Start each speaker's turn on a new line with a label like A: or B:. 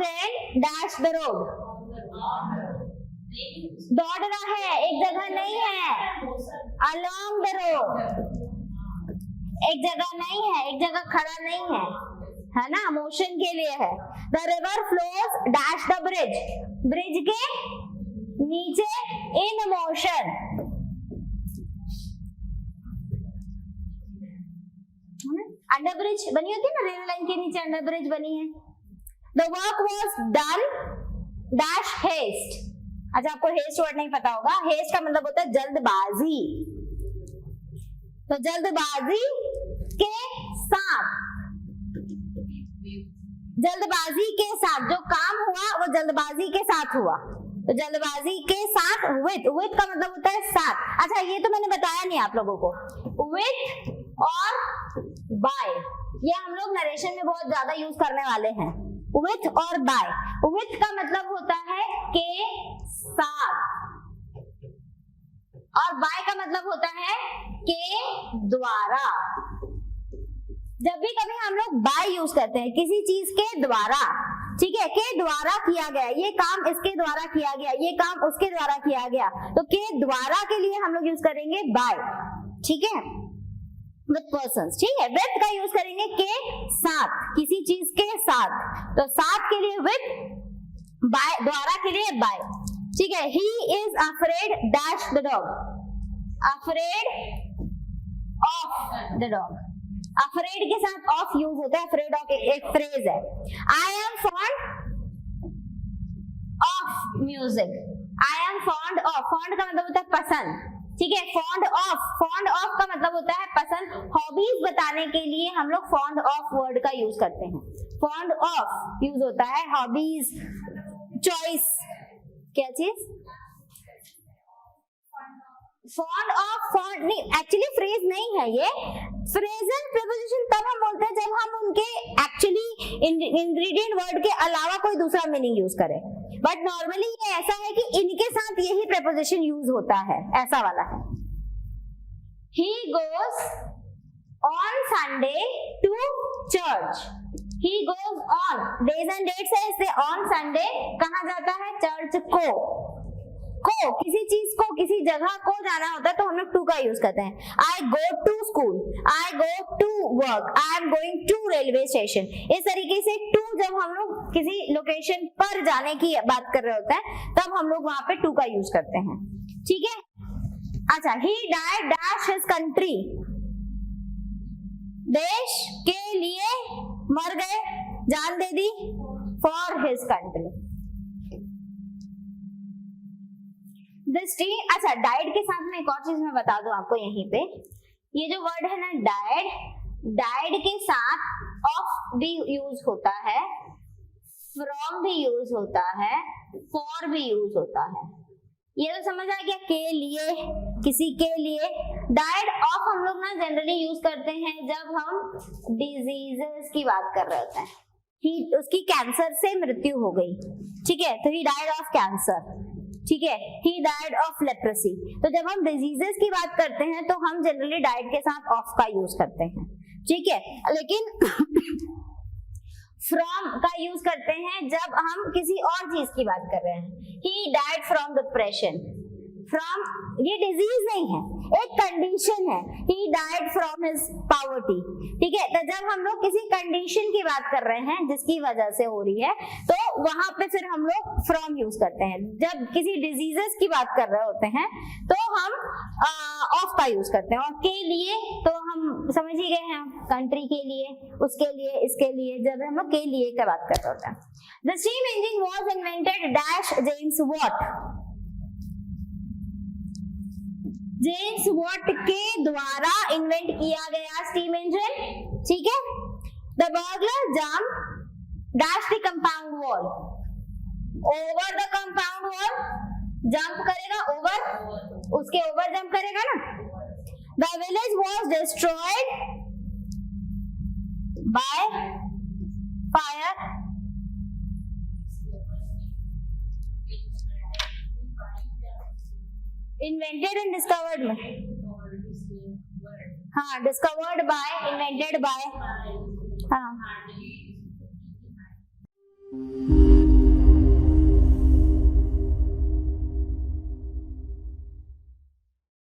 A: friend dash the road. दौड़ रहा है, एक जगह नहीं है. Along the road, एक जगह नहीं है, एक जगह खड़ा नहीं है ना, मोशन के लिए है. The river flows dash the bridge, bridge के नीचे in motion. अंडर ब्रिज बनी होती है ना, रेलवे लाइन के नीचे अंडर ब्रिज बनी है. The work was done dash haste. अच्छा, आपको हेस्ट वर्ड नहीं पता होगा. हेस्ट का मतलब होता है जल्दबाजी. तो जल्दबाजी के साथ, जल्दबाजी के साथ जो काम हुआ वो जल्दबाजी के साथ हुआ. तो जल्दबाजी के साथ विथ का मतलब होता है साथ. अच्छा, ये तो मैंने बताया नहीं आप लोगों को. विथ और बाय ये हम लोग नरेशन में बहुत ज्यादा यूज करने वाले हैं. विथ और बाय. विथ का मतलब होता है के साथ और बाय का मतलब होता है के द्वारा. जब भी कभी हम लोग बाय यूज करते हैं किसी चीज के द्वारा, ठीक है, के द्वारा किया गया, ये काम इसके द्वारा किया गया, ये काम उसके द्वारा किया गया, तो के द्वारा के लिए हम लोग यूज करेंगे बाय. ठीक है, विथ पर्सन्स. ठीक है, विथ का यूज करेंगे के साथ, किसी चीज के साथ. तो साथ के लिए विथ, बाय द्वारा के लिए बाय. ठीक है. He is afraid dash the dog. Afraid of the dog. Afraid के साथ ऑफ यूज होता है. अफ्रेड ऑफ एक फ्रेज है. I am fond of music. I am fond of, fond का मतलब होता है पसंद. ठीक है, फॉन्ड ऑफ का मतलब होता है पसंद. हॉबीज बताने के लिए हम लोग फॉन्ड ऑफ वर्ड का यूज करते हैं. फॉन्ड ऑफ यूज होता है. हॉबीज, चॉइस, क्या चीज, फॉन्ड ऑफ, फॉन्ड नहीं, एक्चुअली फ्रेज नहीं है ये. फ्रेजल प्रीपोजिशन तब हम बोलते हैं जब हम उनके एक्चुअली इंग्रेडिएंट वर्ड के अलावा कोई दूसरा मीनिंग यूज करें. बट नॉर्मली ये ऐसा है कि इनके साथ यही प्रीपोजिशन यूज होता है. ऐसा वाला है. He goes on Sunday to church. He goes on, days and dates है इससे. on Sunday कहाँ जाता है? चर्च को किसी चीज को, किसी जगह को जाना होता है तो हम लोग टू का यूज करते हैं. I go to school, I go to work, I am going to railway station. इस तरीके से टू जब हम लोग किसी लोकेशन पर जाने की बात कर रहे होते हैं तब हम लोग वहां पे टू का यूज करते हैं. ठीक है. अच्छा, he died dash his country. देश के लिए मर गए, जान दे दी, फॉर हिज कंट्री. अच्छा, डाइड के साथ में एक और चीज मैं बता दूं आपको यहीं पे. ये जो वर्ड है ना डाइड के साथ ऑफ भी यूज होता है, फ्रॉम भी यूज होता है, फॉर भी यूज होता है. ये तो समझ आ गया, के लिए, किसी के लिए. डाइड ऑफ हम लोग ना जनरली यूज करते हैं जब हम डिजीजेस की बात कर रहे होते हैं. उसकी कैंसर से मृत्यु हो गई. ठीक है, तो ही डाइड ऑफ कैंसर. ठीक है, he died of leprosy. तो जब हम डिजीजेस की बात करते हैं तो हम जनरली डाइड के साथ ऑफ का यूज करते हैं. ठीक है, लेकिन फ्रॉम का यूज करते हैं जब हम किसी और चीज की बात कर रहे हैं. he died from depression. From ये डिजीज नहीं है, एक कंडीशन है. he died from his poverty. ठीक है, तो जब हम लोग किसी कंडीशन की बात कर रहे हैं जिसकी वजह से हो रही है तो वहां पे फिर हम लोग फ्रॉम यूज करते हैं. जब किसी डिजीजेस की बात कर रहे होते हैं तो हम ऑफ का यूज करते हैं. और के लिए तो हम समझ ही गए हैं, कंट्री के लिए, उसके लिए, इसके लिए. जब हम लोग के लिए की बात कर रहे होते हैं. The steam engine was invented dash James Watt. James Watt के द्वारा इन्वेंट किया गया स्टीम इंजन. ठीक है. The burglar jump dash the compound wall. Over the compound wall, jump करेगा ओवर, उसके ओवर जंप करेगा ना. The village was destroyed by fire. Invented and discovered में, हाँ, डिस्कवर्ड बाय, इन्वेंटेड बाय.